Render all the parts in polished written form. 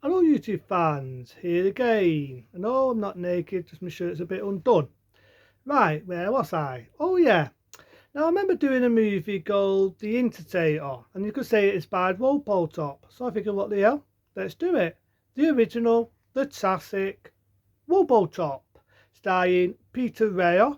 Hello YouTube fans, here again. I know I'm not naked, just my shirt's a bit undone. Right, where was I? Oh yeah, now I remember doing a movie called The Entertainer, and you could say it inspired Robocop, so I figured what the hell, let's do it. The original, the classic, Robocop, starring Peter Weir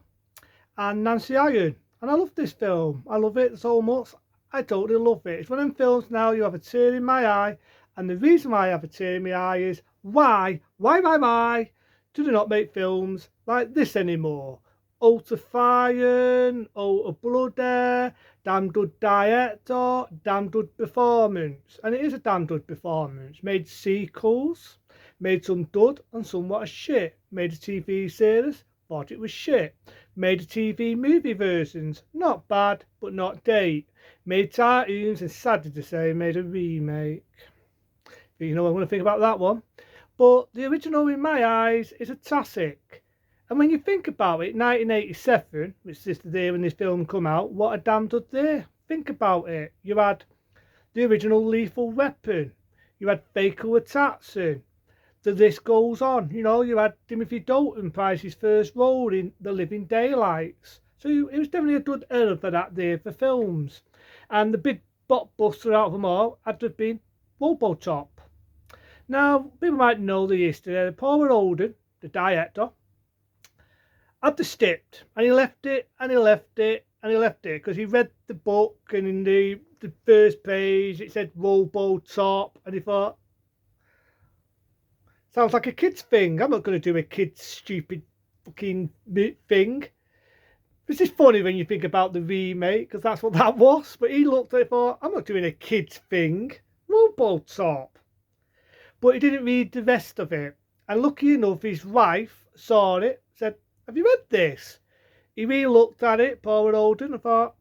and Nancy Iron. And I love this film, I love it so much, I totally love it. It's one of them films now you have a tear in my eye, and the reason why I have a tear in my eye is why do they not make films like this anymore? Out of fire, out of blood, damn good director, damn good performance. And it is a damn good performance. Made sequels, made some dud and somewhat a shit. Made a TV series, thought it was shit. Made a TV movie versions, not bad, but not great. Made cartoons and sadly to say made a remake. You know, I want to think about that one. But the original, in my eyes, is a classic. And when you think about it, 1987, which is the year when this film come out, what a damn good year. Think about it. You had the original Lethal Weapon. You had Fatal Attraction. The list goes on. You know, you had Timothy Dalton prize his first role in The Living Daylights. So it was definitely a good era for that day for films. And the big blockbuster out of them all had to have been Robocop. Now, people might know the history. Paul Holden, the director, had the script and he left it and he left it and he left it because he read the book and in the first page it said Robocop and he thought, sounds like a kid's thing. I'm not going to do a kid's stupid fucking thing. This is funny when you think about the remake because that's what that was. But he looked at it and thought, I'm not doing a kid's thing. Robocop. But he didn't read the rest of it. And lucky enough, his wife saw it, said, have you read this? He really looked at it, Paul Holden, and thought,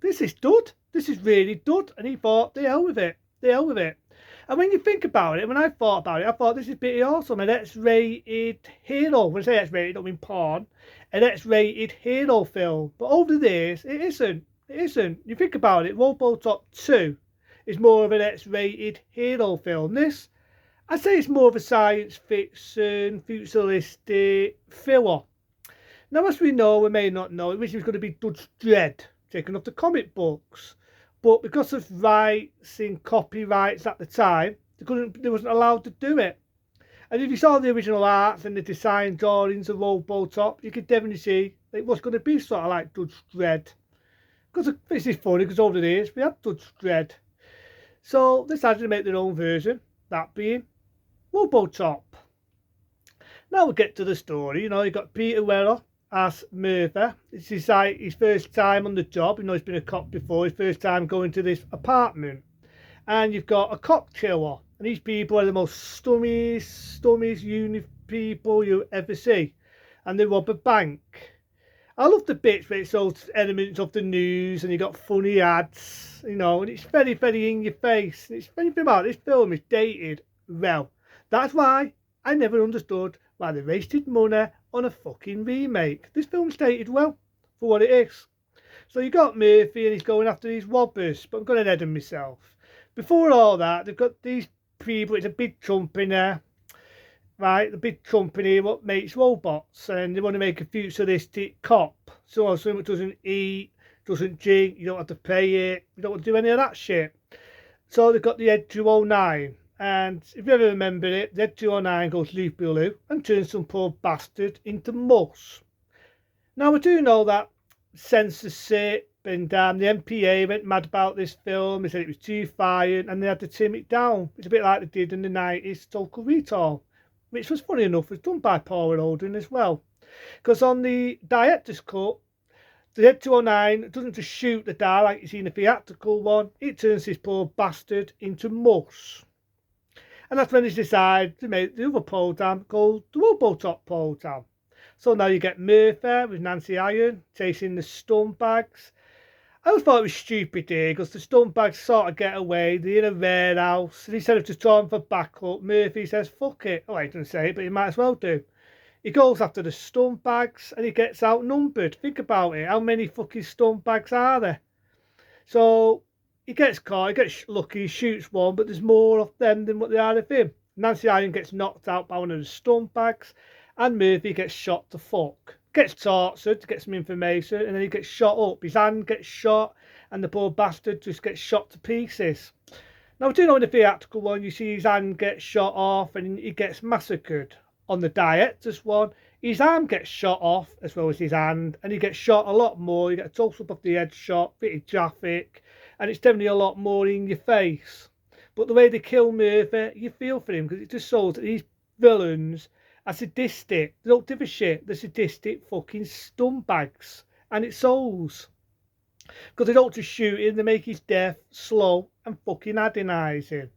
this is dud. This is really dud. And he thought, the hell with it. The hell with it. And when you think about it, when I thought about it, I thought this is pretty awesome. An X-rated hero. When I say X-rated, I don't mean porn. An X-rated hero film. But over the years, it isn't. It isn't. You think about it, Robocop 2 is more of an X-rated hero film. This, I'd say it's more of a science fiction, futuristic thriller. Now, as we know, we may not know, it was going to be Judge Dredd, taken off the comic books. But because of rights and copyrights at the time, they wasn't allowed to do it. And if you saw the original arts and the design drawings of Robocop, you could definitely see it was going to be sort of like Judge Dredd. Because this is funny, because over the years we had Judge Dredd. So they decided to make their own version, that being Robocop. Now we get to the story. You know, you got Peter Weir as Murphy. It's his first time on the job. You know, he's been a cop before. His first time going to this apartment. And you've got a cop killer. And these people are the most stummiest uni people you ever see. And they rob a bank. I love the bits where it shows elements of the news and you got funny ads, you know, and it's very, very in your face. And it's very about this film is dated well. That's why I never understood why they wasted money on a fucking remake. This film's dated well for what it is. So you got Murphy and he's going after these robbers, but I'm going ahead of myself. Before all that, they've got these people, it's a big company, right? The big company what makes robots, and they want to make a futuristic cop. So it doesn't eat, doesn't drink, you don't have to pay it, you don't want to do any of that shit. So they've got the Ed 209. And if you ever remember it, the 209 goes loop-de-loop and turns some poor bastard into mush. Now, I do know that censorship and the MPA went mad about this film. They said it was too violent and they had to trim it down. It's a bit like they did in the 90s Total Recall, which was funny enough, was done by Paul Holden as well. Because on the director's cut, the Ed 209 doesn't just shoot the guy like you see in the theatrical one, it turns this poor bastard into mush. And that's when they decide to make the other pole jam called the Robocop pole jam. So now you get Murphy with Nancy Iron chasing the scumbags. I always thought it was stupid here because the scumbags sort of get away. They're in a warehouse. And instead of just trying for backup, Murphy says, fuck it. Oh, I didn't say it, but he might as well do. He goes after the scumbags and he gets outnumbered. Think about it. How many fucking scumbags are there? So he gets caught, he gets lucky, he shoots one, but there's more of them than what there are of him. Nancy Iron gets knocked out by one of the stunt bags, and Murphy gets shot to fuck. Gets tortured to get some information, and then he gets shot up. His hand gets shot, and the poor bastard just gets shot to pieces. Now, I do know in the theatrical one, you see his hand get shot off, and he gets massacred. On the director's one, his arm gets shot off, as well as his hand, and he gets shot a lot more. You get a total of the head shot, pretty graphic, and it's definitely a lot more in your face. But the way they kill Murphy, you feel for him, because it just shows that these villains are sadistic. They don't give a shit. They're sadistic fucking scumbags. And it shows. Because they don't just shoot him, they make his death slow and fucking agonising.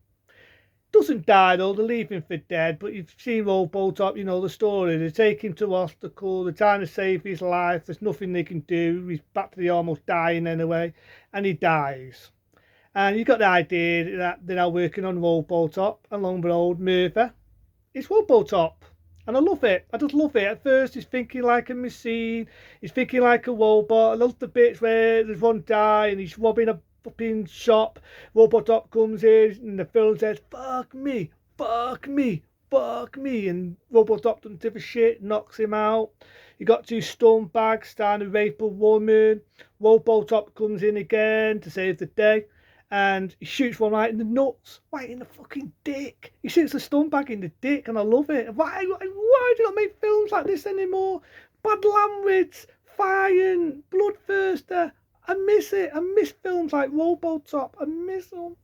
Doesn't die though, they leave him for dead, but you've seen Robocop, you know the story. They take him to hospital, they're trying to save his life, there's nothing they can do, he's practically almost dying anyway, and he dies. And you've got the idea that they're now working on Robocop along with old Murphy. It's Robocop. And I love it. I just love it. At first, he's thinking like a machine. He's thinking like a robot. I love the bits where there's one guy and he's robbing a fucking shop. Robocop comes in and the film says, fuck me, fuck me, fuck me. And Robocop doesn't give a shit, knocks him out. You got two stunt bags trying to rape a woman. Robocop comes in again to save the day. And he shoots one right in the nuts, right in the fucking dick. He shoots the stunt bag in the dick, and I love it. Why do you not make films like this anymore? Bad language, fire, bloodthirster. I miss it. I miss films like Robocop. I miss them.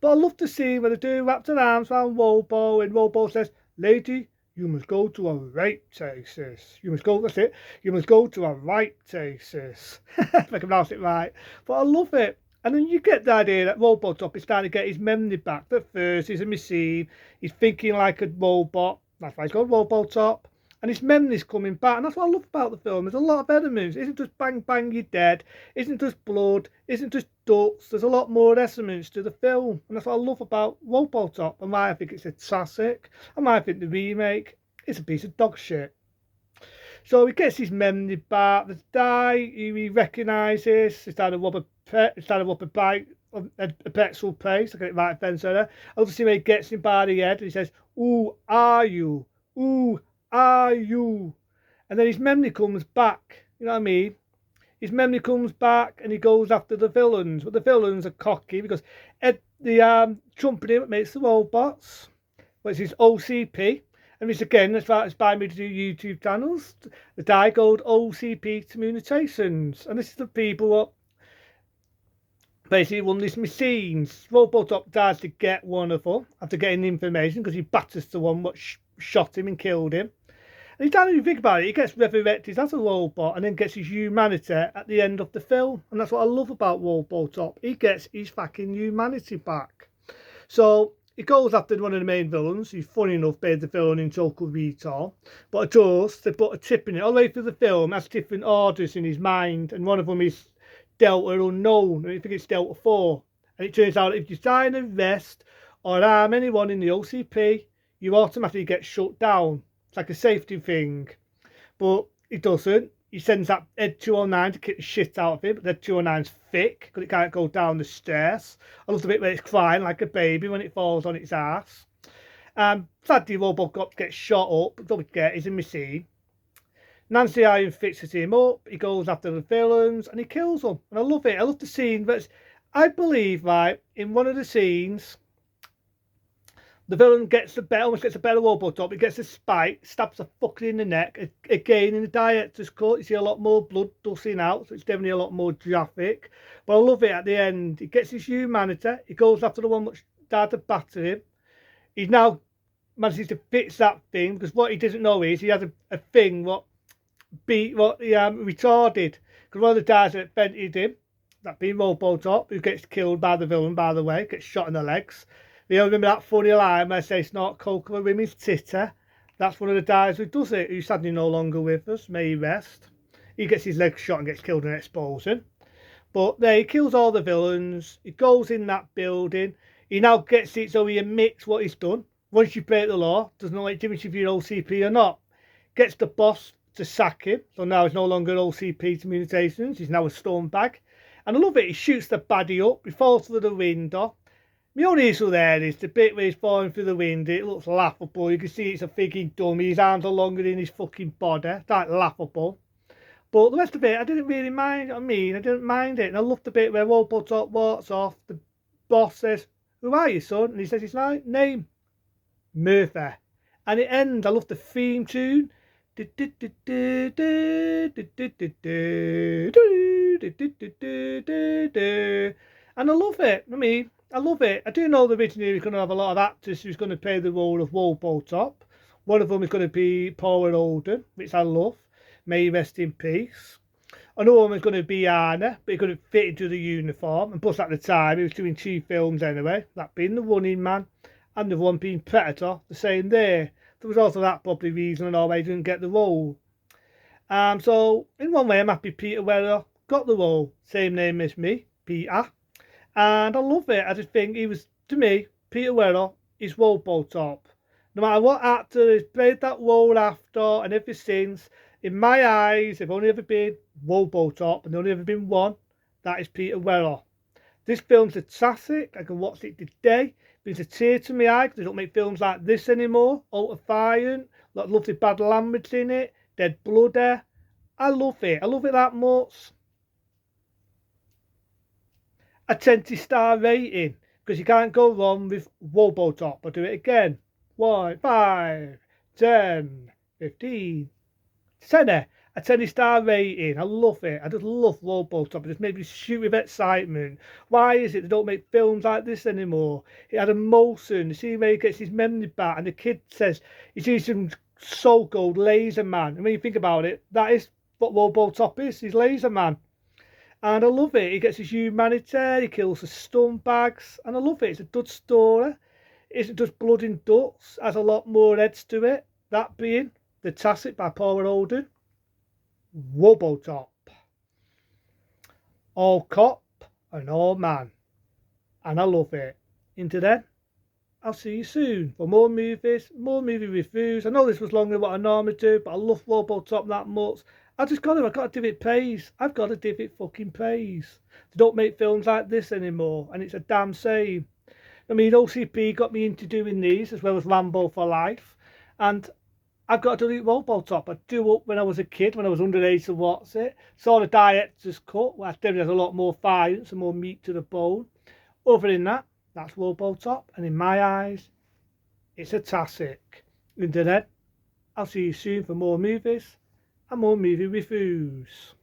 But I love to see when they do wrap their arms around Robo, and Robo says, "Lady, you must go to a right Texas. You must go, that's it. You must go to a right Texas." If I can pronounce it right. But I love it. And then you get the idea that Robocop is starting to get his memory back. At first, he's a machine. He's thinking like a robot. That's why he's called Robocop. And his memory's coming back. And that's what I love about the film. There's a lot of elements. It isn't just bang, bang, you're dead. It isn't just blood. It isn't just ducks. There's a lot more elements to the film. And that's what I love about Robocop. And why I think it's a classic. And why I think the remake is a piece of dog shit. So he gets his memory back. The guy who he recognises, he's trying to rob a bike, a petrol place. I get it right then, sir. I love to see where he gets him by the head and he says, "Who are you? Who are you?" And then his memory comes back. You know what I mean? His memory comes back and he goes after the villains. But the villains are cocky because the company that makes the robots, which is OCP. And this again, that's why it's by me to do YouTube channels. The guy called OCP Communications. And this is the people that basically run these machines. Robocop tries to get one of them after getting the information because he batters the one that shot him and killed him. And he doesn't even think about it. He gets resurrected as a robot and then gets his humanity at the end of the film. And that's what I love about Robocop. He gets his fucking humanity back. So he goes after one of the main villains. He's funny enough, made the villain in Joker Retail. But of course, they put a tip in it. All the way through the film, has different orders in his mind. And one of them is Delta Unknown. And I think it's Delta 4. And it turns out if you try and arrest or harm anyone in the OCP, you automatically get shut down. It's like a safety thing. But it doesn't. He sends that Ed 209 to kick the shit out of him. But Ed 209's thick because it can't go down the stairs. I love the bit where it's crying like a baby when it falls on its ass. Sadly, Robocop gets shot up. But don't forget, he's a machine. Nancy Iron fixes him up. He goes after the villains and he kills them. And I love it. I love the scene. But I believe, right, in one of the scenes, the villain almost gets a better Robocop. He gets a spike, stabs a fucker in the neck. Again, in the director's cut, you see a lot more blood gushing out, so it's definitely a lot more graphic. But I love it at the end. He gets his humanity. He goes after the one which tried to batter him. He now manages to fix that thing, because what he doesn't know is he has a thing what he retarded. Because one of the guys that invented him, that being Robocop, who gets killed by the villain, by the way, gets shot in the legs. You remember that funny line where I say snort coke of a women's titter? That's one of the guys who does it, who's sadly no longer with us, may he rest. He gets his leg shot and gets killed in an explosion. But there, he kills all the villains. He goes in that building. He now gets it so he admits what he's done. Once you break the law, doesn't know what difference if you're OCP or not. Gets the boss to sack him. So now he's no longer OCP Communications. He's now a storm bag. And I love it. He shoots the baddie up. He falls through the window. My only issue there is the bit where he's falling through the window. It looks laughable. You can see it's a freaking dummy. His arms are longer than his fucking body. It's like laughable. But the rest of it, I didn't really mind. I didn't mind it. And I loved the bit where Robocop walks off. The boss says, "Who are you, son?" And he says his name, Murphy. And it ends. I love the theme tune. And I love it. I love it. I do know that originally we're going to have a lot of actors who's going to play the role of Robocop. One of them is going to be Paul Holden, which I love. May he rest in peace. Another one is going to be Anna, but he couldn't fit into the uniform. And plus, at the time, he was doing 2 films anyway. That being The Running Man and the one being Predator, the same there. There was also that probably reason and all why he didn't get the role. So, in one way, I'm happy Peter Weller got the role. Same name as me, Peter. And I love it. I just think he was, to me, Peter Weller is Robocop. No matter what actor has played that role after and ever since, in my eyes, they've only ever been Robocop and only ever been one. That is Peter Weller. This film's a classic. I can watch it today. It brings a tear to my eye because they don't make films like this anymore. Ultra Violent, a lot of lovely bad language in it, dead bloody. I love it. I love it that much. A 20-star rating because you can't go wrong with Robocop. I'll do it again. 1, 5, 10, 15, 10. A 20-star rating. I love it. I just love Robocop. It just makes me shoot with excitement. Why is it they don't make films like this anymore? It had emotion. You see where he gets his memory back and the kid says he's using so gold laser man. And when you think about it, that is what Robocop is. He's laser man. And I love it. He gets his humanity. He kills the scumbags. And I love it. It's a good story. It isn't just blood and guts. It has a lot more heads to it. That being The Tacit by Paul Holden. Robocop. All cop and all man. And I love it. Until then, I'll see you soon for more movies, more movie reviews. I know this was longer than what I normally do, but I love Robocop that much. I've got to give it praise. I've got to give it fucking praise. They don't make films like this anymore, and it's a damn shame. OCP got me into doing these, as well as Rambo for Life, and I've got to delete Robocop. I do up when I was a kid, when I was underage to watch it. Saw the director's cut, where there has a lot more violence and more meat to the bone. Other than that, that's Robocop, and in my eyes, it's a classic. Until then, I'll see you soon for more movies and more movie reviews.